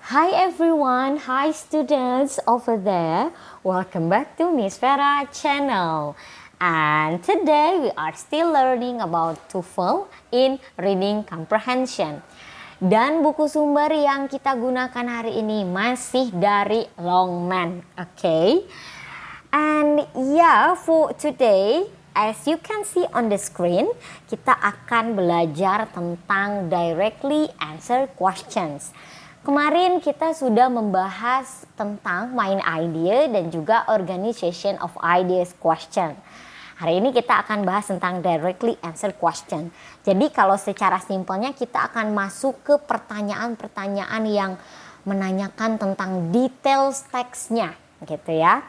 Hi everyone, hi students over there. Welcome back to Miss Vera channel. And today we are still learning about TOEFL in reading comprehension. Dan buku sumber yang kita gunakan hari ini masih dari Longman, okay? And yeah, for today, as you can see on the screen, kita akan belajar tentang directly answer questions. Kemarin kita sudah membahas tentang main idea dan juga organization of ideas question. Hari ini kita akan bahas tentang directly answer question. Jadi kalau secara simpelnya kita akan masuk ke pertanyaan-pertanyaan yang menanyakan tentang details teksnya gitu ya.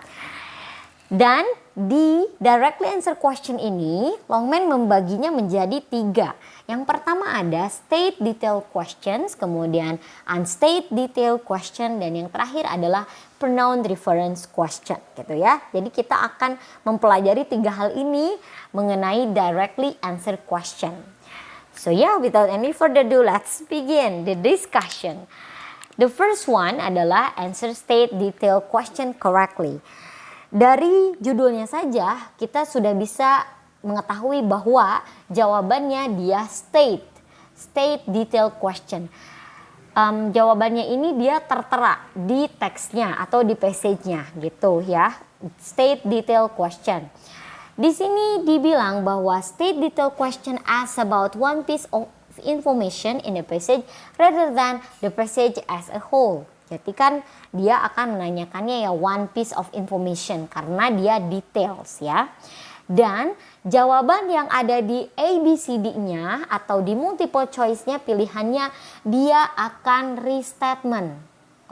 Dan di directly answer question ini, Longman membaginya menjadi 3. Yang pertama ada state detail questions, kemudian unstate detail question, dan yang terakhir adalah pronoun reference question gitu ya. Jadi kita akan mempelajari 3 hal ini mengenai directly answer question. So yeah, without any further ado, let's begin the discussion. The first one adalah answer state detail question correctly. Dari judulnya saja kita sudah bisa mengetahui bahwa jawabannya dia state detail question. Jawabannya ini dia tertera di teksnya atau di passage-nya gitu ya. State detail question. Di sini dibilang bahwa state detail question asks about one piece of information in the passage rather than the passage as a whole. Jadi kan dia akan menanyakannya ya one piece of information karena dia details ya. Dan jawaban yang ada di ABCD-nya atau di multiple choice-nya pilihannya dia akan restatement.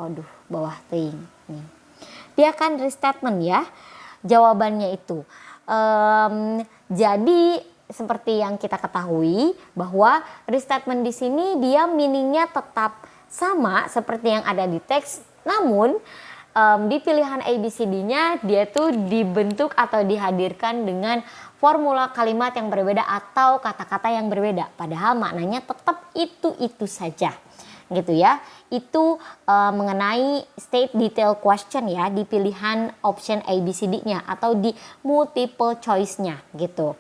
Aduh, bawah teing nih. Dia akan restatement ya jawabannya itu. Jadi seperti yang kita ketahui bahwa restatement di sini dia meaningnya tetap sama seperti yang ada di teks, namun di pilihan ABCD-nya dia tuh dibentuk atau dihadirkan dengan formula kalimat yang berbeda atau kata-kata yang berbeda. Padahal maknanya tetap itu saja, gitu ya. Itu mengenai state detail question ya di pilihan option ABCD-nya atau di multiple choice-nya, gitu.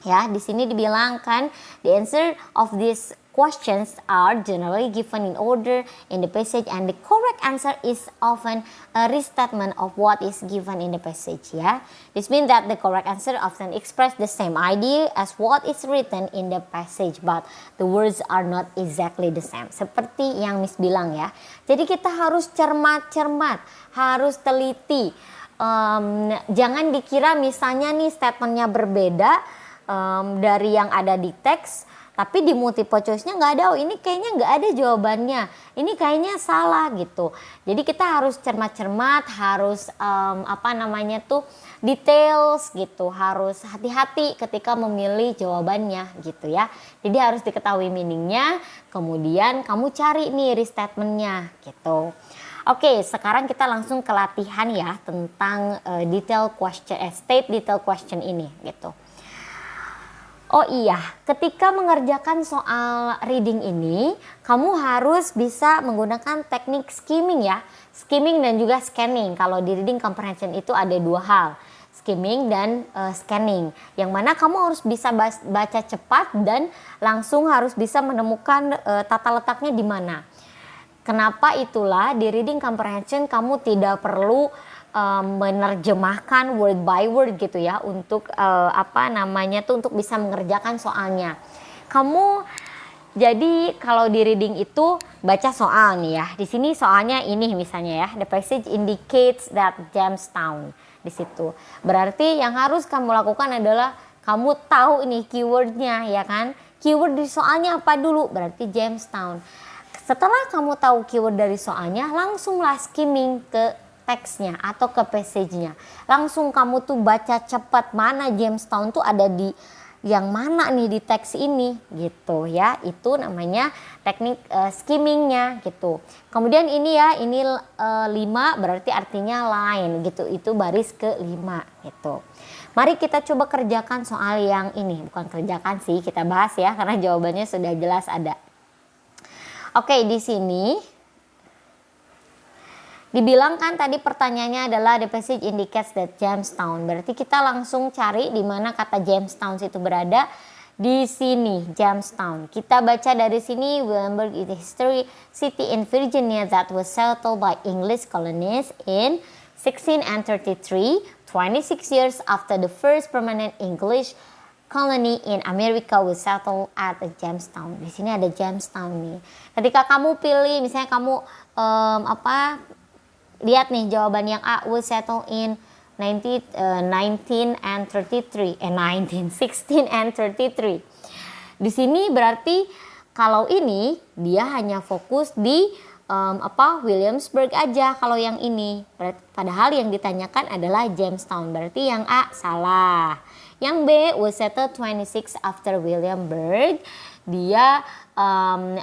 Ya, di sini dibilangkan the answer of these questions are generally given in order in the passage and the correct answer is often a restatement of what is given in the passage ya. This means that the correct answer often express the same idea as what is written in the passage but the words are not exactly the same. Seperti yang Miss bilang ya. Jadi kita harus cermat-cermat, harus teliti. Jangan dikira misalnya nih statementnya berbeda dari yang ada di teks, tapi di multiple choice-nya nggak ada, oh ini kayaknya nggak ada jawabannya, ini kayaknya salah gitu. Jadi kita harus cermat-cermat, harus details gitu, harus hati-hati ketika memilih jawabannya gitu ya. Jadi harus diketahui meaningnya, kemudian kamu cari nih restatement-nya gitu. Oke, sekarang kita langsung ke latihan ya tentang state detail question ini gitu. Oh iya, ketika mengerjakan soal reading ini, kamu harus bisa menggunakan teknik skimming ya. Skimming dan juga scanning. Kalau di reading comprehension itu ada 2 hal. Skimming dan scanning. Yang mana kamu harus bisa baca cepat dan langsung harus bisa menemukan tata letaknya di mana. Kenapa itulah di reading comprehension kamu tidak perlu menerjemahkan word by word gitu ya untuk untuk bisa mengerjakan soalnya. Kamu jadi kalau di reading itu baca soal nih ya. Di sini soalnya ini misalnya ya, the passage indicates that Jamestown di situ. Berarti yang harus kamu lakukan adalah kamu tahu ini keywordnya ya kan. Keyword di soalnya apa dulu? Berarti Jamestown. Setelah kamu tahu keyword dari soalnya, langsunglah skimming ke teksnya atau ke passage-nya. Langsung kamu tuh baca cepat mana Jamestown tuh ada di yang mana nih di teks ini gitu ya. Itu namanya teknik skimmingnya gitu. Kemudian ini ya, ini 5 berarti artinya line gitu. Itu baris ke-5 gitu. Mari kita coba kerjakan soal yang ini. Bukan kerjakan sih, kita bahas ya karena jawabannya sudah jelas ada. Oke, di sini Dibilang kan tadi pertanyaannya adalah the passage indicates that Jamestown. Berarti kita langsung cari di mana kata Jamestown itu berada. Di sini Jamestown. Kita baca dari sini, Williamsburg is a history city in Virginia that was settled by English colonists in 1633, 26 years after the first permanent English colony in America was settled at Jamestown. Di sini ada Jamestown nih. Ketika kamu pilih, misalnya kamu lihat nih jawaban yang A, was settled in 19 and 33, 16 and 33. Di sini berarti kalau ini dia hanya fokus di Williamsburg aja kalau yang ini. Padahal yang ditanyakan adalah Jamestown. Berarti yang A salah. Yang B, was settled 26 after Williamsburg. Dia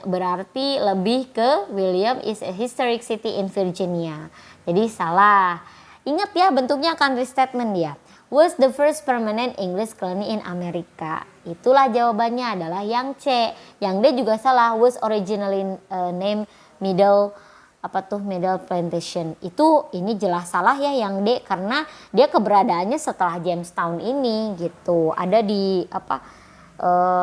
berarti lebih ke William is a historic city in Virginia. Jadi salah. Ingat ya, bentuknya akan restatement dia. Was the first permanent English colony in America. Itulah jawabannya adalah yang C. Yang D juga salah. Was originally named Middle Plantation. Ini jelas salah ya yang D, karena dia keberadaannya setelah Jamestown ini gitu. Ada di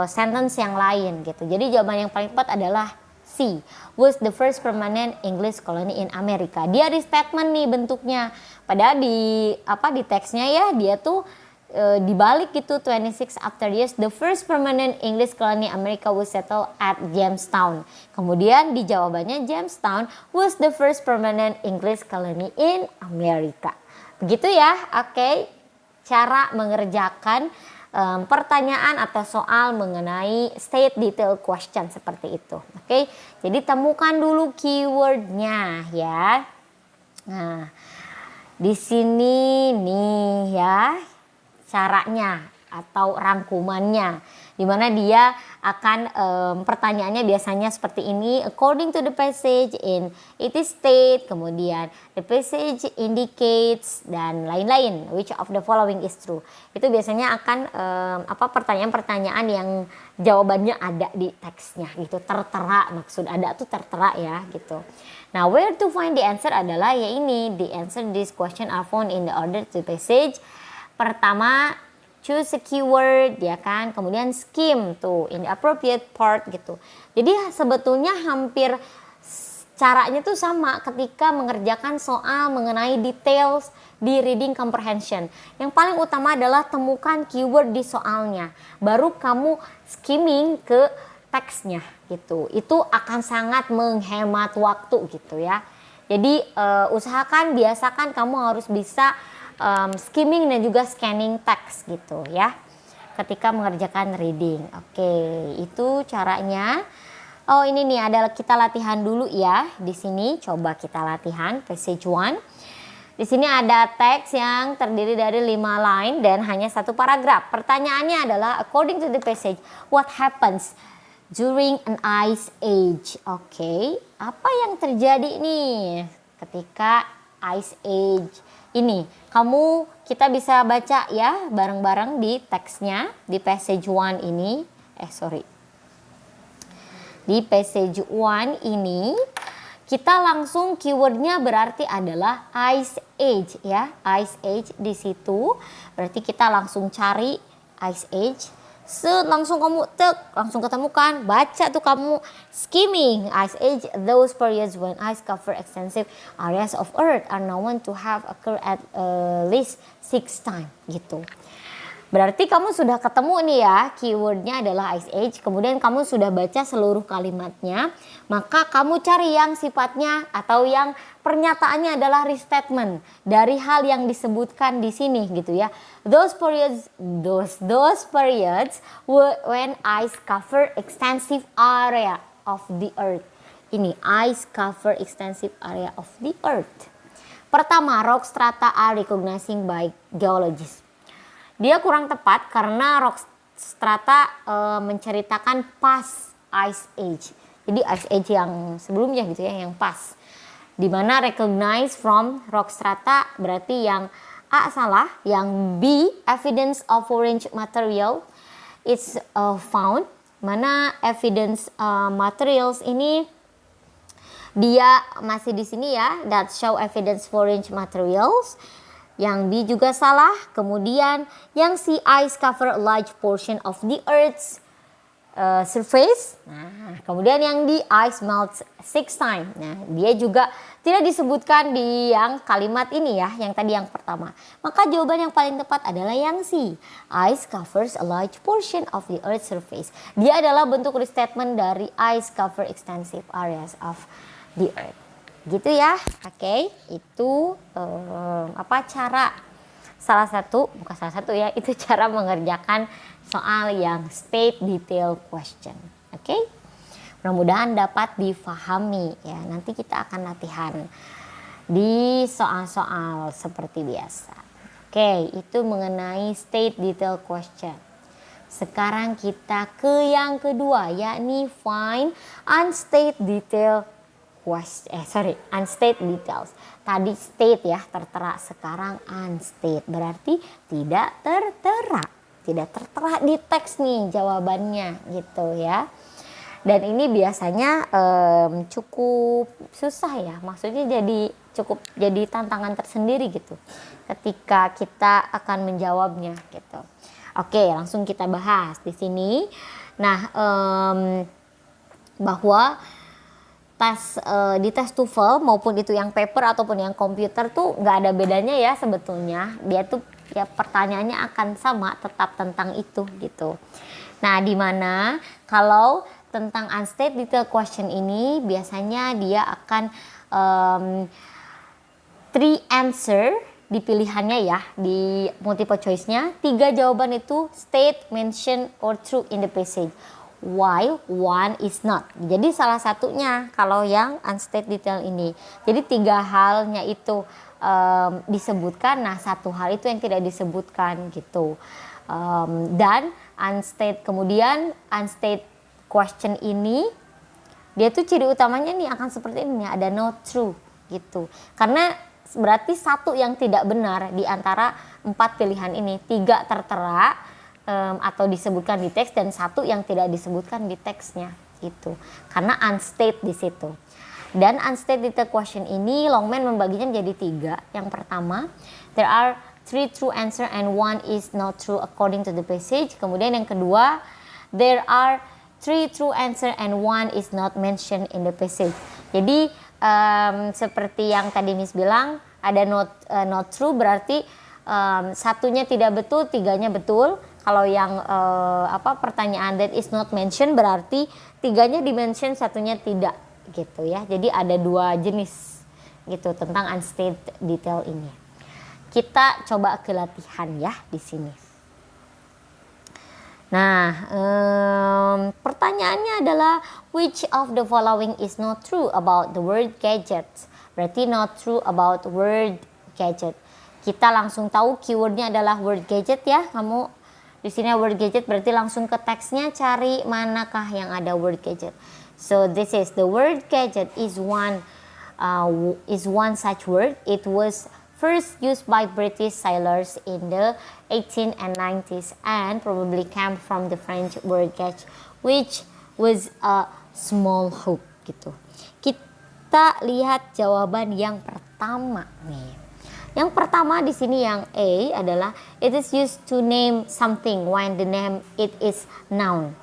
sentence yang lain gitu. Jadi jawaban yang paling tepat adalah C. Was the first permanent English colony in America. Dia restatement nih bentuknya. Padahal di teksnya ya dia tuh dibalik gitu, 26 after years the first permanent English colony America was settled at Jamestown. Kemudian di jawabannya Jamestown was the first permanent English colony in America. Begitu ya, oke. Cara mengerjakan pertanyaan atau soal mengenai state detail question seperti itu. Oke. Jadi temukan dulu keywordnya ya. Nah, di sini nih ya caranya atau rangkumannya, di mana dia akan pertanyaannya biasanya seperti ini. According to the passage in it is state, kemudian the passage indicates dan lain-lain. Which of the following is true? Itu biasanya akan pertanyaan-pertanyaan yang jawabannya ada di teksnya gitu, tertera. Maksud ada tuh tertera ya gitu. Nah, where to find the answer adalah ya ini, the answer this question are found in the order to passage. Pertama, choose a keyword ya kan, kemudian skim tuh in the appropriate part gitu. Jadi sebetulnya hampir caranya tuh sama ketika mengerjakan soal mengenai details di reading comprehension. Yang paling utama adalah temukan keyword di soalnya, baru kamu skimming ke teksnya gitu. Itu akan sangat menghemat waktu gitu ya. Jadi biasakan kamu harus bisa skimming dan juga scanning teks gitu ya ketika mengerjakan reading. Oke, itu caranya. Oh, ini nih adalah kita latihan dulu ya. Di sini coba kita latihan passage 1. Di sini ada teks yang terdiri dari 5 line dan hanya 1 paragraf. Pertanyaannya adalah according to the passage, what happens during an ice age? Oke, apa yang terjadi nih ketika ice age ini? Kita bisa baca ya bareng-bareng di teksnya di passage 1 ini. Di passage 1 ini kita langsung keywordnya berarti adalah ice age ya. Ice age di situ berarti kita langsung cari ice age. Langsung kamu langsung ketemukan, baca tuh kamu skimming ice age, those periods when ice cover extensive areas of earth are known to have occurred at least 6 times gitu. Berarti kamu sudah ketemu nih ya, keywordnya adalah ice age, kemudian kamu sudah baca seluruh kalimatnya, maka kamu cari yang sifatnya atau yang pernyataannya adalah restatement dari hal yang disebutkan di sini gitu ya. Those periods when ice cover extensive area of the earth. Ini ice cover extensive area of the earth. Pertama, rock strata are recognizing by geologists. Dia kurang tepat karena rock strata menceritakan past ice age. Jadi ice age yang sebelumnya gitu ya, yang past. Dimana recognize from rock strata berarti yang A salah, yang B evidence of orange material it's found. Mana evidence materials ini Dia masih di sini ya, that show evidence for range materials. Yang B juga salah. Kemudian yang C, ice cover a large portion of the Earth's surface. Nah, kemudian yang D, ice melts 6 times. Nah, dia juga tidak disebutkan di yang kalimat ini ya, yang tadi yang pertama. Maka jawaban yang paling tepat adalah yang C, ice covers a large portion of the Earth's surface. Dia adalah bentuk restatement dari ice cover extensive areas of the Earth. Gitu ya, oke. Itu bukan salah satu ya, itu cara mengerjakan soal yang state detail question. Oke. Mudah-mudahan dapat difahami ya. Nanti kita akan latihan di soal-soal seperti biasa. Oke, itu mengenai state detail question. Sekarang kita ke yang kedua, yakni find unstate detail unstate details. Tadi state ya, tertera. Sekarang unstate, berarti tidak tertera. Tidak tertera di teks nih jawabannya gitu ya. Dan ini biasanya cukup susah ya. Maksudnya jadi tantangan tersendiri gitu. Ketika kita akan menjawabnya gitu. Oke, langsung kita bahas di sini. Nah, bahwa di tes TOEFL maupun itu yang paper ataupun yang komputer tuh nggak ada bedanya ya sebetulnya. Dia tuh ya pertanyaannya akan sama, tetap tentang itu gitu. Nah, dimana kalau tentang unstate detail question ini biasanya dia akan 3 answer di pilihannya ya, di multiple choice-nya. 3 jawaban itu state, mention, or true in the passage, while one is not. Jadi salah satunya kalau yang unstate detail ini. Jadi 3 halnya itu disebutkan, nah 1 hal itu yang tidak disebutkan gitu. Dan kemudian unstate question ini dia tuh ciri utamanya nih akan seperti ini, ada no true gitu. Karena berarti 1 yang tidak benar di antara 4 pilihan ini, 3 tertera atau disebutkan di teks dan 1 yang tidak disebutkan di teksnya gitu. Karena unstate di situ. Dan unstate detail question ini Longman membaginya menjadi 3. Yang pertama, there are 3 true answer and 1 is not true according to the passage. Kemudian yang kedua, there are 3 true answer and 1 is not mentioned in the passage. Jadi seperti yang tadi Miss bilang, ada not true berarti 1-nya tidak betul, 3-nya betul. Kalau yang pertanyaan that is not mentioned berarti 3-nya di-mention, 1-nya tidak gitu ya. Jadi ada 2 jenis gitu tentang unstate detail ini. Kita coba ke latihan ya di sini. Nah, pertanyaannya adalah which of the following is not true about the word gadget? Berarti not true about word gadget. Kita langsung tahu keywordnya adalah word gadget ya. Kamu di sini word gadget berarti langsung ke teksnya cari manakah yang ada word gadget. So this is the word gadget is one such word. It was first used by British sailors in the 18th and 90s and probably came from the French word gadget, which was a small hook gitu. Kita lihat jawaban yang pertama nih. Yang pertama di sini yang A adalah it is used to name something when the name it is noun.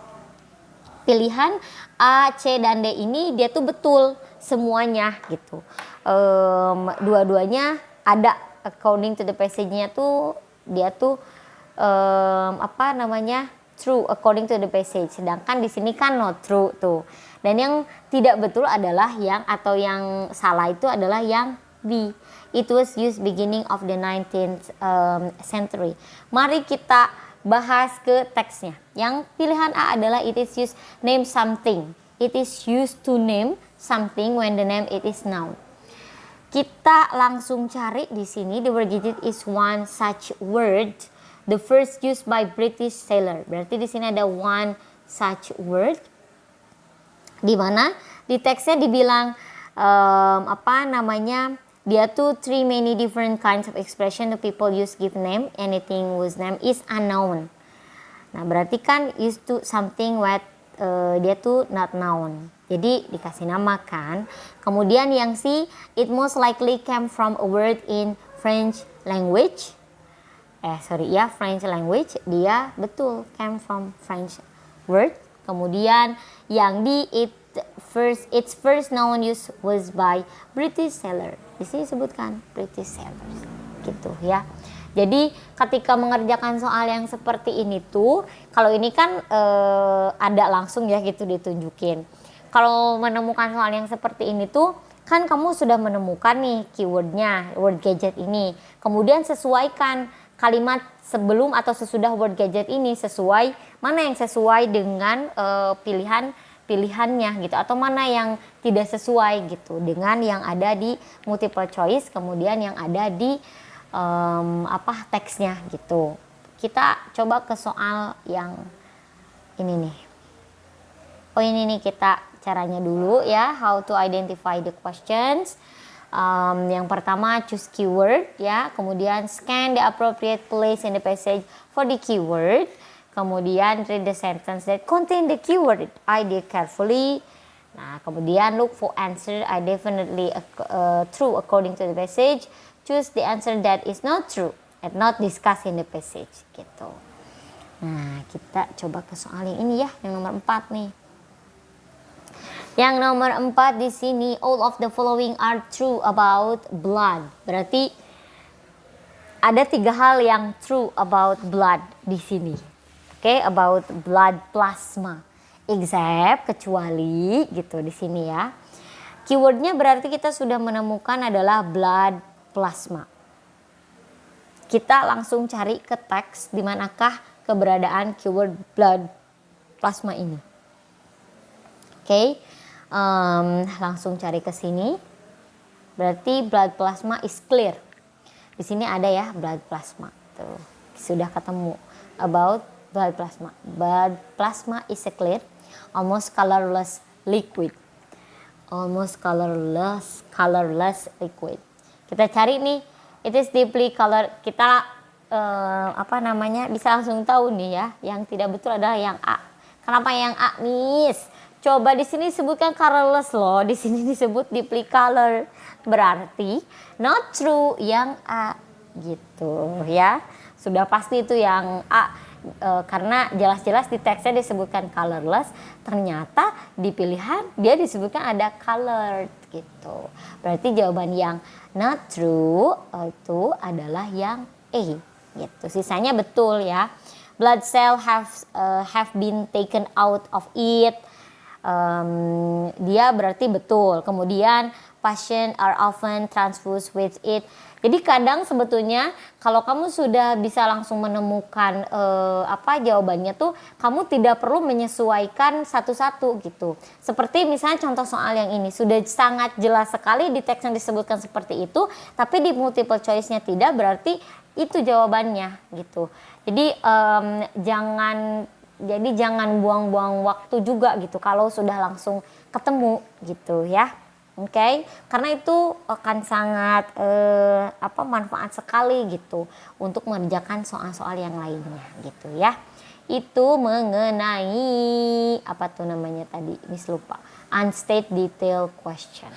Pilihan A, C, dan D ini dia tuh betul semuanya gitu. Dua-duanya ada according to the passage-nya tuh dia tuh true according to the passage. Sedangkan di sini kan not true tuh. Dan yang tidak betul adalah yang salah itu adalah yang B. It was used beginning of the 19th century. Mari kita bahas ke teksnya. Yang pilihan A adalah it is used name something. It is used to name something when the name it is noun. Kita langsung cari di sini the word gadget is one such word. The first used by British sailor. Berarti di sini ada one such word. Di mana di teksnya dibilang dia tuh 3 many different kinds of expression the people use give name. Anything whose name is unknown. Nah berarti kan used to something dia tuh not noun. Jadi dikasih nama kan. Kemudian yang C, it most likely came from a word in French language. French language. Dia betul came from French word. Kemudian yang D, its first known use was by British sailor. Di sini sebutkan British sailors. Gitu ya. Jadi ketika mengerjakan soal yang seperti ini tuh, kalau ini kan ada langsung ya gitu ditunjukin. Kalau menemukan soal yang seperti ini tuh, kan kamu sudah menemukan nih keywordnya, word gadget ini. Kemudian sesuaikan kalimat sebelum atau sesudah word gadget ini, sesuai mana yang sesuai dengan pilihannya gitu, atau mana yang tidak sesuai gitu dengan yang ada di multiple choice, kemudian yang ada di teksnya gitu. Kita coba ke soal yang ini nih. Ini nih kita caranya dulu ya, how to identify the questions. Yang pertama choose keyword ya, kemudian scan the appropriate place in the passage for the keyword. Kemudian read the sentence that contain the keyword idea carefully. Nah, kemudian look for answer I definitely true according to the passage. Choose the answer that is not true and not discussed in the passage gitu. Nah, kita coba ke soal yang ini ya, yang nomor 4 nih. Yang nomor 4 di sini, all of the following are true about blood. Berarti ada 3 hal yang true about blood di sini. Oke, about blood plasma. Except, kecuali gitu di sini ya. Keywordnya berarti kita sudah menemukan adalah blood plasma. Kita langsung cari ke teks di manakah keberadaan keyword blood plasma ini. Oke, langsung cari ke sini. Berarti blood plasma is clear. Di sini ada ya blood plasma. Tuh, sudah ketemu about blood plasma. Blood plasma is a clear, almost colorless liquid. Almost colorless liquid. Kita cari nih, it is deeply colored. Kita bisa langsung tahu nih ya. Yang tidak betul adalah yang A. Kenapa yang A, Miss? Coba di sini sebutkan colorless loh. Di sini disebut deeply colored. Berarti not true yang A gitu ya. Sudah pasti itu yang A. Karena jelas-jelas di teksnya disebutkan colorless, ternyata di pilihan dia disebutkan ada colored gitu. Berarti jawaban yang not true itu adalah yang A gitu. Sisanya betul ya. Blood cell have been taken out of it. Dia berarti betul. Kemudian patient are often transfused with it. Jadi kadang sebetulnya kalau kamu sudah bisa langsung menemukan jawabannya tuh, kamu tidak perlu menyesuaikan satu-satu gitu. Seperti misalnya contoh soal yang ini sudah sangat jelas sekali di teks yang disebutkan seperti itu, tapi di multiple choice-nya tidak, berarti itu jawabannya gitu. Jadi jangan buang-buang waktu juga gitu kalau sudah langsung ketemu gitu ya. Oke, karena itu akan sangat manfaat sekali gitu untuk mengerjakan soal-soal yang lainnya gitu ya. Itu mengenai apa tuh namanya tadi, Miss lupa. Unstated detail question.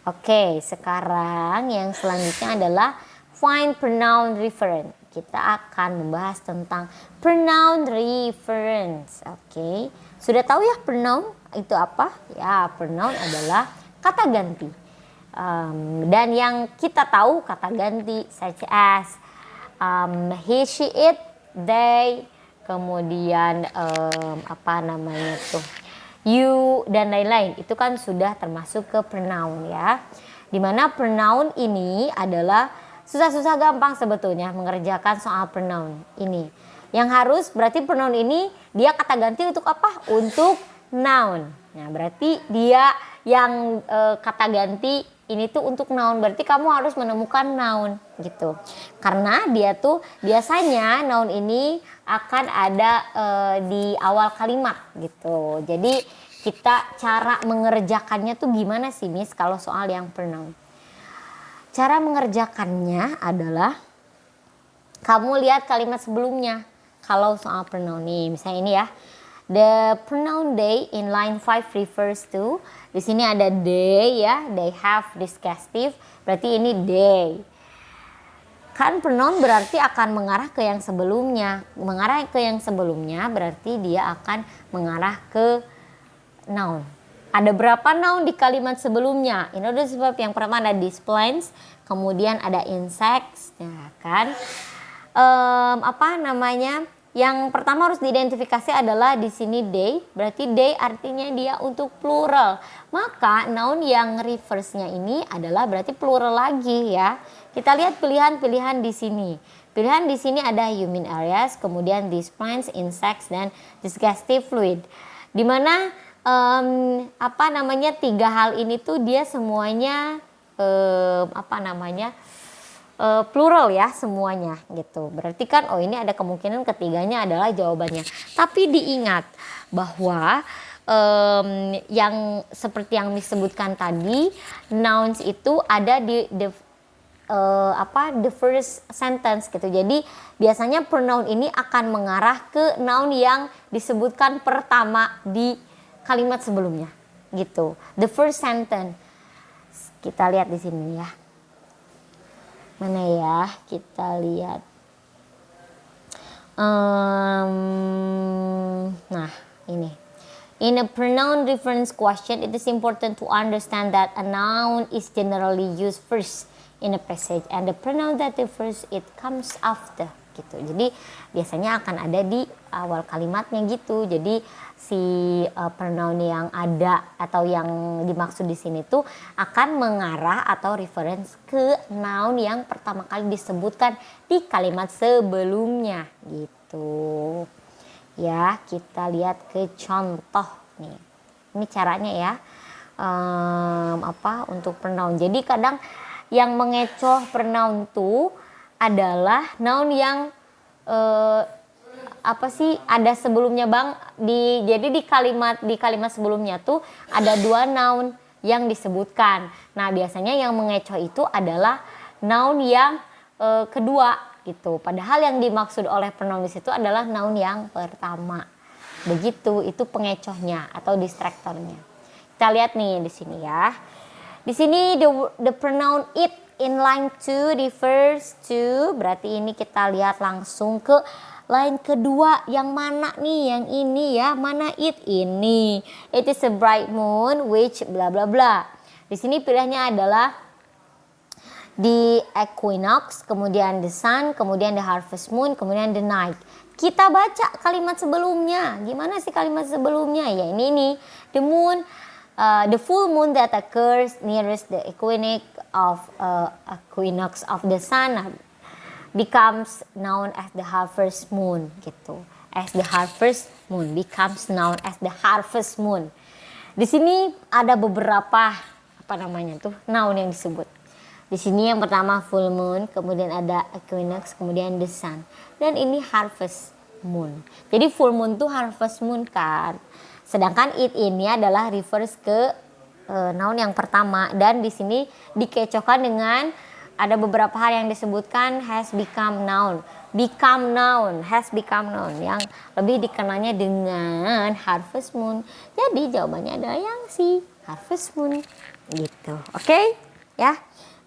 Oke, sekarang yang selanjutnya adalah find pronoun reference. Kita akan membahas tentang pronoun reference. Oke, sudah tahu ya pronoun itu apa? Ya, pronoun adalah kata ganti. Dan yang kita tahu kata ganti such as he, she, it, they, kemudian you dan lain-lain. Itu kan sudah termasuk ke pronoun ya. Dimana pronoun ini adalah susah-susah gampang sebetulnya mengerjakan soal pronoun ini. Yang harus berarti pronoun ini dia kata ganti untuk apa? Untuk noun. Nah, berarti dia yang kata ganti ini tuh untuk noun. Berarti kamu harus menemukan noun gitu. Karena dia tuh biasanya noun ini akan ada di awal kalimat gitu. Jadi kita cara mengerjakannya tuh gimana sih, Miss, kalau soal yang pronoun? Cara mengerjakannya adalah kamu lihat kalimat sebelumnya. Kalau soal pronoun nih, misalnya ini ya. The pronoun they in line 5 refers to, di sini ada they ya, they have disjunctive, berarti ini they. Kan pronoun berarti akan mengarah ke yang sebelumnya. Mengarah ke yang sebelumnya berarti dia akan mengarah ke noun. Ada berapa noun di kalimat sebelumnya? Ini udah sebab yang pertama ada disciplines, kemudian ada insects, ya kan? Yang pertama harus diidentifikasi adalah di sini they, berarti they artinya dia untuk plural. Maka noun yang reverse-nya ini adalah berarti plural lagi ya. Kita lihat pilihan-pilihan di sini. Pilihan di sini ada human areas, kemudian disciplines, insects, dan disjunctive fluid. Dimana tiga hal ini tuh dia semuanya plural ya semuanya gitu. Berarti kan ini ada kemungkinan ketiganya adalah jawabannya. Tapi diingat bahwa yang seperti yang disebutkan tadi, nouns itu ada di the first sentence gitu. Jadi biasanya pronoun ini akan mengarah ke noun yang disebutkan pertama di kalimat sebelumnya gitu. The first sentence. Kita lihat di sini ya. Mana ya, kita lihat. Nah, ini. In a pronoun reference question, it is important to understand that a noun is generally used first in a passage and the pronoun that refers it comes after gitu. Jadi biasanya akan ada di awal kalimatnya gitu. Jadi si pronoun yang ada atau yang dimaksud di sini tuh akan mengarah atau reference ke noun yang pertama kali disebutkan di kalimat sebelumnya gitu. Ya, kita lihat ke contoh nih. Ini caranya ya. Untuk pronoun. Jadi kadang yang mengecoh pronoun tuh adalah noun yang ada sebelumnya bang. Jadi di kalimat sebelumnya tuh ada dua noun yang disebutkan. Nah biasanya yang mengecoh itu adalah noun yang kedua gitu. Padahal yang dimaksud oleh pronoun di situ adalah noun yang pertama. Begitu, itu pengecohnya atau distraktornya. Kita lihat nih di sini ya. Di sini the pronoun it in line 2 refers to, berarti ini kita lihat langsung ke line kedua. Yang mana nih? Yang ini ya. Mana it? Ini. It is a bright moon which bla bla bla. Di sini pilihannya adalah the equinox, kemudian the sun, kemudian the harvest moon, kemudian the night. Kita baca kalimat sebelumnya. Gimana sih kalimat sebelumnya? Ya ini nih. The moon, the full moon that occurs nearest the equinox of the sun becomes known as the harvest moon gitu. As the harvest moon becomes known as the harvest moon. Di sini ada beberapa noun yang disebut. Di sini yang pertama full moon, kemudian ada equinox, kemudian the sun. Dan ini harvest moon. Jadi full moon tuh harvest moon kan. Sedangkan it ini adalah refers ke noun yang pertama, dan di sini dikecohkan dengan ada beberapa hal yang disebutkan has become noun, has become noun yang lebih dikenalnya dengan harvest moon. Jadi jawabannya adalah yang si harvest moon gitu. Oke? Ya.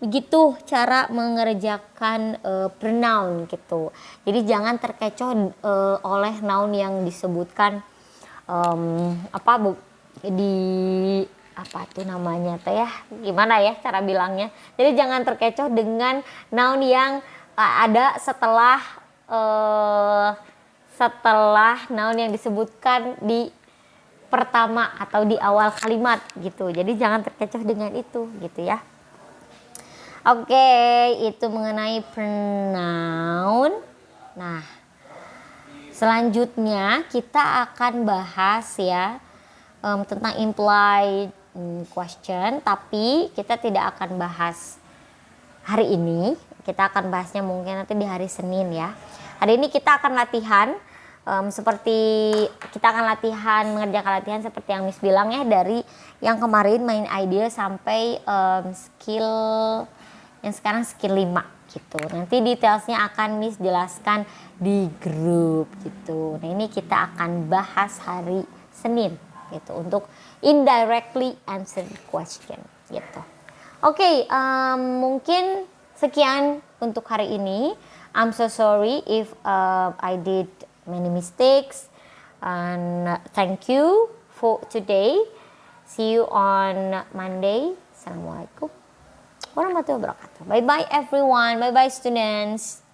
Begitu cara mengerjakan pronoun gitu. Jadi jangan terkecoh oleh noun yang disebutkan gimana ya cara bilangnya. Jadi jangan terkecoh dengan noun yang ada setelah noun yang disebutkan di pertama atau di awal kalimat gitu. Jadi jangan terkecoh dengan itu gitu ya. Oke, itu mengenai pronoun. Nah, selanjutnya kita akan bahas ya tentang implied question, tapi kita tidak akan bahas hari ini. Kita akan bahasnya mungkin nanti di hari Senin ya. Hari ini kita akan latihan mengerjakan latihan seperti yang Miss bilang ya, dari yang kemarin main idea sampai skill yang sekarang skill 5 gitu. Nanti detailsnya akan Miss jelaskan di grup gitu. Nah ini kita akan bahas hari Senin gitu untuk indirectly answer the question gitu. Oke, mungkin sekian untuk hari ini. I'm so sorry if I did many mistakes, and thank you for today. See you on Monday. Assalamualaikum warahmatullahi wabarakatuh. Bye bye everyone. Bye bye students.